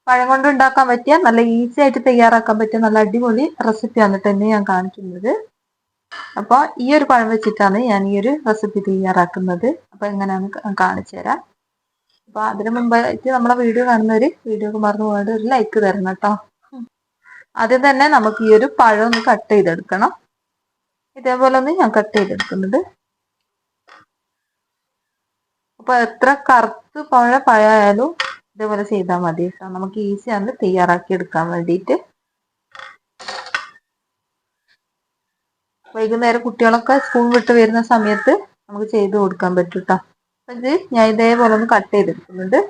പഴം കൊണ്ട് ഉണ്ടാക്കാൻ പറ്റിയ നല്ല ഈസി ആയിട്ട് തയ്യാറാക്കാൻ പറ്റിയ നല്ല അടിപൊളി റെസിപ്പിയാണ് തന്നെ ഞാൻ കാണിക്കുന്നത്. അപ്പോൾ ഈ ഒരു പഴം വെച്ചിട്ടാണ് ഞാൻ ഈ ഒരു റെസിപ്പി തയ്യാറാക്കുന്നത്. അപ്പോൾ എങ്ങനെയാണെന്ന് കാണിച്ചു തരാം. അപ്പോൾ അതിന് മുമ്പായിട്ട് നമ്മളെ വീഡിയോ കാണുന്നവര് വീഡിയോക്ക് മറന്നു പോകാണ്ട് ഒരു ലൈക്ക് തരണം കേട്ടോ. ആദ്യം തന്നെ നമുക്ക് ഈ ഒരു പഴം ഒന്ന് കട്ട് ചെയ്തെടുക്കണം. ഇതേപോലെ ഒന്ന് ഞാൻ കട്ട് ചെയ്തെടുക്കുന്നത്. അപ്പൊ എത്ര കറുത്ത് പഴമായാലും ഇതേപോലെ ചെയ്താൽ മതി. നമുക്ക് ഈസിയാണ് തയ്യാറാക്കി എടുക്കാൻ വേണ്ടിയിട്ട്. വൈകുന്നേരം കുട്ടികളൊക്കെ സ്കൂൾ വിട്ട് വരുന്ന സമയത്ത് നമുക്ക് ചെയ്ത് കൊടുക്കാൻ പറ്റും കേട്ടോ. ഇത് ഞാൻ ഇതേപോലെ ഒന്ന് കട്ട് ചെയ്തെടുക്കുന്നുണ്ട്.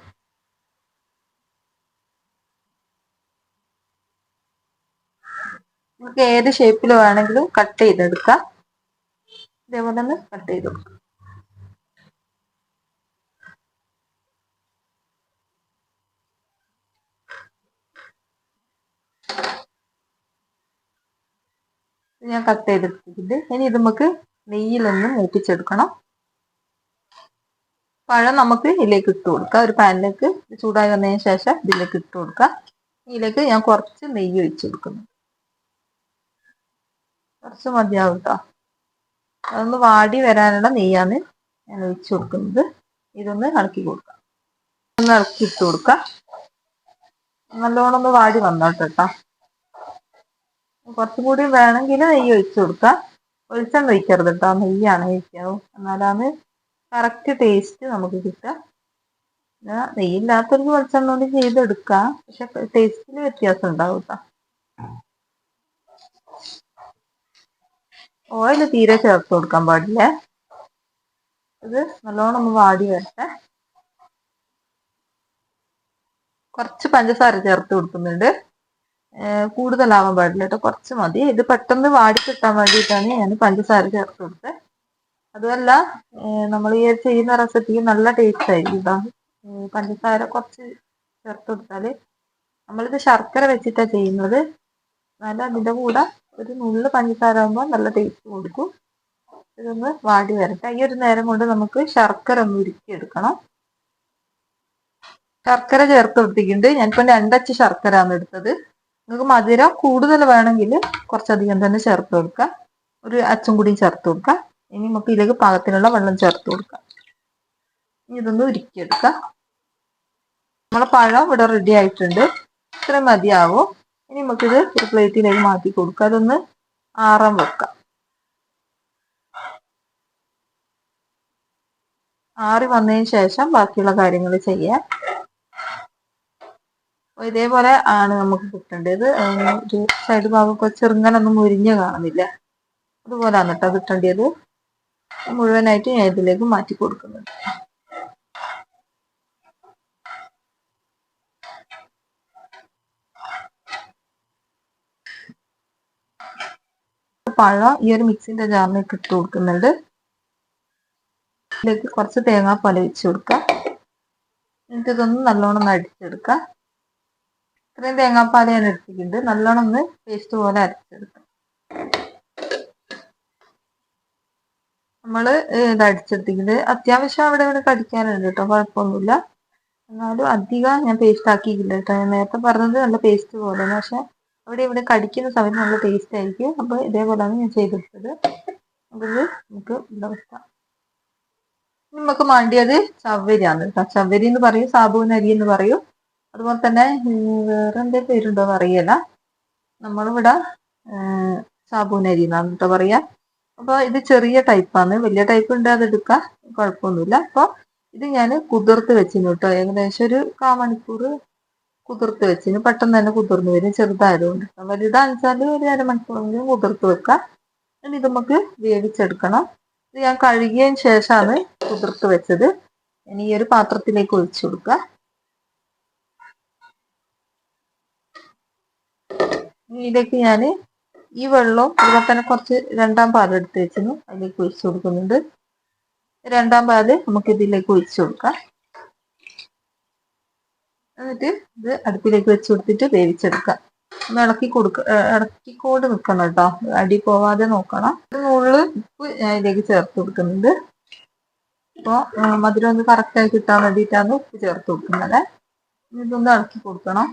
നമുക്ക് ഏത് ഷേപ്പിൽ വേണമെങ്കിലും കട്ട് ചെയ്തെടുക്കാം. ഇതേപോലെ ഒന്ന് കട്ട് ചെയ്തെടുക്കാം. ഞാൻ കട്ട് ചെയ്തെടുത്തിട്ടുണ്ട്. ഇനി ഇത് നമുക്ക് നെയ്യിലൊന്ന് മൂപ്പിച്ചെടുക്കണം. പഴം നമുക്ക് ഇതിലേക്ക് ഇട്ട് കൊടുക്കാം. ഒരു പാനിലേക്ക് ചൂടായി വന്നതിന് ശേഷം ഇതിലേക്ക് ഇട്ട് കൊടുക്കാം. ഇതിലേക്ക് ഞാൻ കുറച്ച് നെയ്യ് ഒഴിച്ചു കൊടുക്കുന്നു. കുറച്ച് മതിയാവും കേട്ടോ. അതൊന്ന് വാടി വരാനുള്ള നെയ്യാണ് ഞാൻ ഒഴിച്ചു കൊടുക്കുന്നത്. ഇതൊന്ന് ഇളക്കി കൊടുക്കാം. ഒന്ന് ഇളക്കി ഇട്ട് കൊടുക്കാം. നല്ലോണം ഒന്ന് വാടി വന്നോട്ടെ കേട്ടോ. കുറച്ചും കൂടി വേണമെങ്കിൽ നെയ്യ് ഒഴിച്ചു കൊടുക്കാം. വെളിച്ചെണ്ണ ഒഴിക്കരുത് കേട്ടോ, നെയ്യാണ് ഒഴിക്കാവും. എന്നാലാണ് കറക്റ്റ് ടേസ്റ്റ് നമുക്ക് കിട്ടുക. നെയ്യില്ലാത്തൊരു വെളിച്ചെണ്ണ കൊണ്ട് ചെയ്തെടുക്കാം, പക്ഷെ ടേസ്റ്റിൽ വ്യത്യാസം ഉണ്ടാവും കേട്ടോ. ഓയിൽ തീരെ ചേർത്ത് കൊടുക്കാൻ പാടില്ല. ഇത് നല്ലോണം ഒന്ന് വാടി വരട്ടെ. കുറച്ച് പഞ്ചസാര ചേർത്ത് കൊടുക്കുന്നുണ്ട്. കൂടുതലാവാൻ പാടില്ല കേട്ടോ, കുറച്ച് മതി. ഇത് പെട്ടെന്ന് വാടി കിട്ടാൻ വേണ്ടിയിട്ടാണ് ഞാൻ പഞ്ചസാര ചേർത്ത് കൊടുത്തത്. അതുമല്ല നമ്മൾ ഈ ചെയ്യുന്ന റെസിപ്പിക്ക് നല്ല ടേസ്റ്റ് ആയിരിക്കും കേട്ടോ. പഞ്ചസാര കുറച്ച് ചേർത്ത് കൊടുത്താൽ, നമ്മളിത് ശർക്കര വെച്ചിട്ടാണ് ചെയ്യുന്നത്. എന്നാലും അതിൻ്റെ കൂടെ ഒരു നുള്ള് പഞ്ചസാര ആകുമ്പോൾ നല്ല ടേസ്റ്റ് കൊടുക്കും. ഇതൊന്ന് വാടി വരട്ടെ. ഈ ഒരു നേരം കൊണ്ട് നമുക്ക് ശർക്കര ഒന്ന് ഉരുക്കിയെടുക്കണം. ശർക്കര ചേർത്ത് കൊടുത്തിട്ടുണ്ട്. ഞാനിപ്പോൾ 2 അച്ച് ശർക്കരയാണ് എടുത്തത്. നിങ്ങൾക്ക് മധുരം കൂടുതൽ വേണമെങ്കിൽ കുറച്ചധികം തന്നെ ചേർത്ത് കൊടുക്കുക. ഒരു അച്ചും കൂടി ചേർത്ത് കൊടുക്കുക. ഇനി നമുക്ക് ഇതിലേക്ക് പാകത്തിനുള്ള വെള്ളം ചേർത്ത് കൊടുക്കാം. ഇനി ഇതൊന്ന് ഉരുക്കിയെടുക്കാം. നമ്മളെ പഴം ഇവിടെ റെഡി ആയിട്ടുണ്ട്. ഇത്ര മതിയാവും. ഇനി നമുക്കിത് ഒരു പ്ലേറ്റിലേക്ക് മാറ്റി കൊടുക്കാം. അതൊന്ന് ആറാൻ വെക്കാം. ആറി വന്നതിന് ശേഷം ബാക്കിയുള്ള കാര്യങ്ങൾ ചെയ്യാം. ഇതേപോലെ ആണ് നമുക്ക് കിട്ടേണ്ടത്. ഒരു സൈഡ് ഭാഗമൊക്കെ ചെറുങ്ങനൊന്നും മുരിഞ്ഞ് കാണുന്നില്ല. അതുപോലെയാണ് കേട്ടോ കിട്ടേണ്ടത്. മുഴുവനായിട്ട് ഞാൻ ഇതിലേക്ക് മാറ്റി കൊടുക്കുന്നുണ്ട്. പഴം ഈ ഒരു മിക്സിന്റെ ജാറിലേക്ക് ഇട്ട് കൊടുക്കുന്നുണ്ട്. ഇതിലേക്ക് കുറച്ച് തേങ്ങാപ്പാൽ ഒഴിച്ച് കൊടുക്കുക. എന്നിട്ട് ഇതൊന്ന് നല്ലോണം അടിച്ചെടുക്കുക. ഇത്രയും തേങ്ങാപ്പാൽ ഞാൻ എടുത്തിട്ടുണ്ട്. നല്ലോണം ഒന്ന് പേസ്റ്റ് പോലെ അരച്ചെടുക്കാം. നമ്മൾ ഇത് അടിച്ചെടുത്തിട്ടുണ്ട്. അത്യാവശ്യം അവിടെ ഇവിടെ കടിക്കാനുണ്ട് കേട്ടോ, കുഴപ്പമൊന്നുമില്ല. എന്നാലും അധികം ഞാൻ പേസ്റ്റ് ആക്കിയിട്ടില്ല കേട്ടോ. ഞാൻ നേരത്തെ പറഞ്ഞത് നല്ല പേസ്റ്റ് പോലെയാണ്, പക്ഷെ അവിടെ ഇവിടെ കടിക്കുന്ന സമയത്ത് നല്ല ടേസ്റ്റ് ആയിരിക്കും. അപ്പോൾ ഇതേപോലെയാണ് ഞാൻ ചെയ്തെടുത്തത്. അപ്പോൾ ഇത് നമുക്ക് ഇവിടെ വെക്കാം. നമുക്ക് മാണ്ടിയത് ചവ്വരിയാണ് കേട്ടോ. ചവ്വരി എന്ന് പറയും, സാബൂനരി എന്ന് പറയും. അതുപോലെ തന്നെ വേറെ എന്തെങ്കിലും പേരുണ്ടോ എന്ന് അറിയില്ല. നമ്മളിവിടെ സാബൂനരി എന്നാണ് കേട്ടോ പറയാ. അപ്പോൾ ഇത് ചെറിയ ടൈപ്പാണ്. വലിയ ടൈപ്പ് ഉണ്ട്, അത് എടുക്കാം, കുഴപ്പമൊന്നുമില്ല. അപ്പോൾ ഇത് ഞാൻ കുതിർത്ത് വെച്ചിന് കേട്ടോ. ഏകദേശം ഒരു 1/4 മണിക്കൂർ കുതിർത്ത് വെച്ചിന്. പെട്ടെന്ന് തന്നെ കുതിർന്ന് വരും, ചെറുതായതുകൊണ്ട്. വലുതാണെന്ന് ഒരു 1/2 മണിക്കൂറെങ്കിലും കുതിർത്ത് വെക്കാം. ഇനി ഇത് നമുക്ക് വേവിച്ചെടുക്കണം. ഇത് ഞാൻ കഴുകിയതിന് ശേഷമാണ് കുതിർത്ത് വെച്ചത്. ഇനി ഈ ഒരു പാത്രത്തിലേക്ക് ഒഴിച്ചു കൊടുക്കുക. ഇതിലേക്ക് ഞാൻ ഈ വെള്ളവും അതുപോലെ തന്നെ കുറച്ച് 2ാം പാൽ എടുത്ത് വെച്ചിരുന്നു, അതിലേക്ക് ഒഴിച്ചു കൊടുക്കുന്നുണ്ട്. 2ാം പാല് നമുക്ക് ഇതിലേക്ക് ഒഴിച്ചു കൊടുക്കാം. എന്നിട്ട് ഇത് അടുപ്പിലേക്ക് വെച്ച് കൊടുത്തിട്ട് വേവിച്ചെടുക്കാം. ഒന്ന് ഇളക്കിക്കൊണ്ട് നിൽക്കണം കേട്ടോ, അടി പോവാതെ നോക്കണം. ഒരു നുള്ള് ഉപ്പ് ഞാൻ ഇതിലേക്ക് ചേർത്ത് കൊടുക്കുന്നുണ്ട്. അപ്പോൾ മധുരം ഒന്ന് കറക്റ്റായി കിട്ടാൻ വേണ്ടിയിട്ടാണ് ഉപ്പ് ചേർത്ത് കൊടുക്കുന്നത്. ഇതൊന്ന് ഇളക്കി കൊടുക്കണം.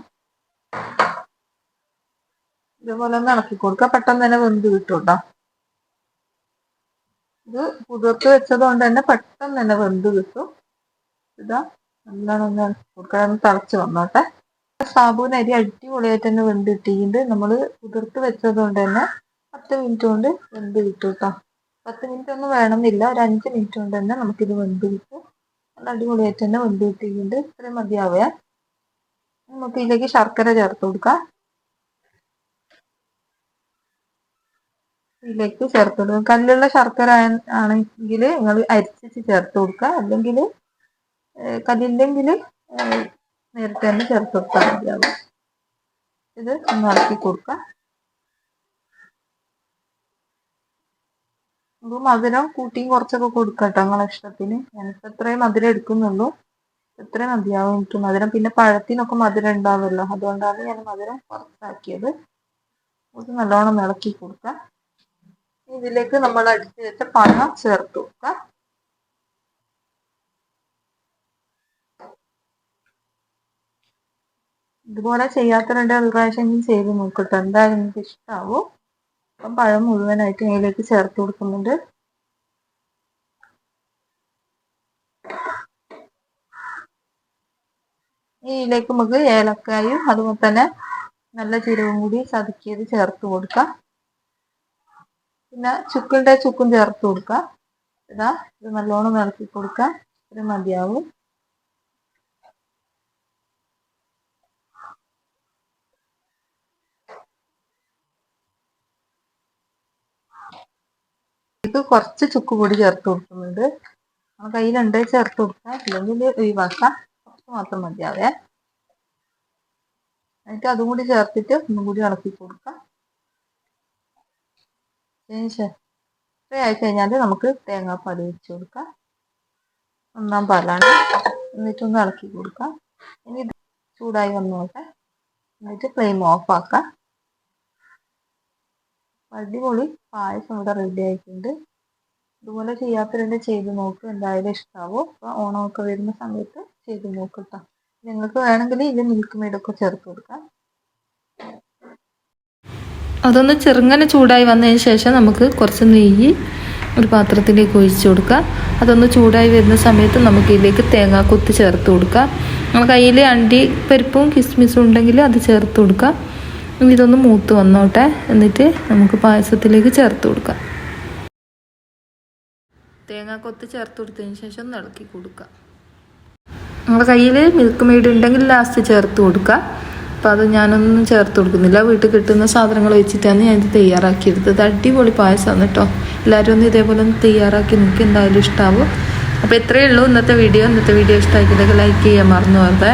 ഇതുപോലെ ഒന്ന് ഇളക്കി കൊടുക്കുക. പെട്ടെന്ന് തന്നെ വെന്ത് കിട്ടും കേട്ടോ. ഇത് കുതിർത്ത് വെച്ചത് കൊണ്ട് തന്നെ പെട്ടെന്ന് തന്നെ വെന്ത് കിട്ടും. ഇതാ നല്ലോണം ഒന്ന് ഇളക്കി കൊടുക്കുക. ഒന്ന് തിളച്ച് വന്നോട്ടെ. സാബൂന് അരി അടിപൊളിയായിട്ട് തന്നെ വെന്ത് കിട്ടിയിട്ടുണ്ട്. നമ്മൾ കുതിർത്ത് വെച്ചത് കൊണ്ട് തന്നെ 10 മിനിറ്റ് കൊണ്ട് വെന്ത് കിട്ടും കേട്ടോ. 10 മിനിറ്റ് ഒന്നും വേണമെന്നില്ല, ഒരു 5 മിനിറ്റ് കൊണ്ട് തന്നെ നമുക്കിത് വെന്ത് കിട്ടും. നല്ല അടിപൊളിയായിട്ട് തന്നെ വെന്ത് കിട്ടിയിട്ടുണ്ട്. ഇത്രയും മതിയാവേ. നമുക്ക് ഇതിലേക്ക് ശർക്കര ചേർത്ത് കൊടുക്കാം. ഇതിലേക്ക് ചേർത്ത് കൊടുക്കുക. കല്ലുള്ള ശർക്കര ആണെങ്കിൽ നിങ്ങൾ അരിച്ചിട്ട് ചേർത്ത് കൊടുക്കുക. അല്ലെങ്കിൽ കല്ലില്ലെങ്കിൽ നേരത്തെ തന്നെ ചേർത്ത് കൊടുത്താൽ മതിയാവും. ഇത് ഒന്ന് ഇളക്കി കൊടുക്കുക. നമുക്ക് മധുരം കൂട്ടിയും കുറച്ചൊക്കെ കൊടുക്കട്ടോ നിങ്ങളെ ഇഷ്ടത്തിന്. ഞാനിപ്പോൾ എത്രയും മധുരം എടുക്കുന്നുള്ളൂ, എത്രയും മതിയാവും എനിക്ക് മധുരം. പിന്നെ പഴത്തിനൊക്കെ മധുരം ഉണ്ടാവുമല്ലോ, അതുകൊണ്ടാണ് ഞാൻ മധുരം കുറച്ചാക്കിയത്. ഇത് നല്ലോണം ഇളക്കി കൊടുക്കുക. ഇതിലേക്ക് നമ്മൾ അടിച്ചു വെച്ച പഴം ചേർത്ത് കൊടുക്കുക. ഇതുപോലെ ചെയ്യാത്തവരുടെ ഒരു പ്രാവശ്യം ചെയ്ത് നോക്കട്ടെ, എന്തായാലും എനിക്ക് ഇഷ്ടാവും. അപ്പം പഴം മുഴുവനായിട്ട് ഇതിലേക്ക് ചേർത്ത് കൊടുക്കുന്നുണ്ട്. ഇതിലേക്ക് നമുക്ക് ഏലക്കായും അതുപോലെ തന്നെ നല്ല ജീരകം കൂടി ചതുക്കിയത് ചേർത്ത് കൊടുക്കാം. പിന്നെ ചുക്കും ചേർത്ത് കൊടുക്കാം. ഇതാ ഇത് നല്ലോണം ഇളക്കി കൊടുക്കാം. ഇത് മതിയാവും. ഇത് കുറച്ച് ചുക്ക് പൊടി ചേർത്ത് കൊടുക്കുന്നുണ്ട്. നമ്മുടെ കയ്യിലുണ്ട് ചേർത്ത് കൊടുക്കാം, അല്ലെങ്കിൽ ഒഴിവാക്കാം. കുറച്ച് മാത്രം മതിയാവേ. എന്നിട്ട് അതും കൂടി ചേർത്തിട്ട് ഒന്നും കൂടി ഇളക്കി കൊടുക്കാം. ഇത്ര ആയി കഴിഞ്ഞാൽ നമുക്ക് തേങ്ങാപ്പാൽ ഒഴിച്ച് കൊടുക്കാം. 1 പാലാണ്. എന്നിട്ടൊന്ന് ഇളക്കി കൊടുക്കാം. ഇനി ഇത് ചൂടായി വന്നോട്ടെ. എന്നിട്ട് ഫ്ലെയിം ഓഫ് ആക്കാം. അടിപൊളി പായസം ഇവിടെ റെഡി ആയിട്ടുണ്ട്. ഇതുപോലെ ചെയ്യാത്തവരുണ്ട് ചെയ്ത് നോക്കുക, എന്തായാലും ഇഷ്ടാവും. അപ്പോൾ ഓണമൊക്കെ വരുന്ന സമയത്ത് ചെയ്ത് നോക്കട്ടോ. നിങ്ങൾക്ക് വേണമെങ്കിൽ ഇത് മിൽക്ക് മെയ്ഡൊക്കെ ചേർത്ത് കൊടുക്കാം. അതൊന്ന് ചെറുങ്ങനെ ചൂടായി വന്നതിന് ശേഷം നമുക്ക് കുറച്ച് നെയ്യ് ഒരു പാത്രത്തിലേക്ക് ഒഴിച്ചു കൊടുക്കുക. അതൊന്ന് ചൂടായി വരുന്ന സമയത്ത് നമുക്ക് ഇതിലേക്ക് തേങ്ങാക്കൊത്ത് ചേർത്ത് കൊടുക്കുക. നമ്മുടെ കയ്യിൽ അണ്ടിപ്പരിപ്പും കിസ്മിസും ഉണ്ടെങ്കിൽ അത് ചേർത്ത് കൊടുക്കുക. ഇതൊന്ന് മൂത്ത് വന്നോട്ടെ. എന്നിട്ട് നമുക്ക് പായസത്തിലേക്ക് ചേർത്ത് കൊടുക്കാം. തേങ്ങാക്കൊത്ത് ചേർത്ത് കൊടുത്തതിന് ശേഷം ഒന്ന് ഇളക്കി കൊടുക്കുക. നമ്മുടെ കയ്യിൽ മിൽക്ക് മെയ്ഡ് ഉണ്ടെങ്കിൽ ലാസ്റ്റ് ചേർത്ത് കൊടുക്കുക. അപ്പോൾ അത് ഞാനൊന്നും ചേർത്ത് കൊടുക്കുന്നില്ല, വീട്ടിൽ കിട്ടുന്ന സാധനങ്ങൾ വെച്ചിട്ടാണ് ഞാനിത് തയ്യാറാക്കിയെടുത്തത്. അടിപൊളി പായസമാണ് കേട്ടോ. എല്ലാവരും ഒന്ന് ഇതേപോലെ ഒന്ന് തയ്യാറാക്കി നിങ്ങൾക്ക് എന്തായാലും ഇഷ്ടമാവും. അപ്പോൾ ഇത്രയേ ഉള്ളൂ ഇന്നത്തെ വീഡിയോ. ഇഷ്ടമാക്കിയതൊക്കെ ലൈക്ക് ചെയ്യാൻ മറന്നു പോകരുത്.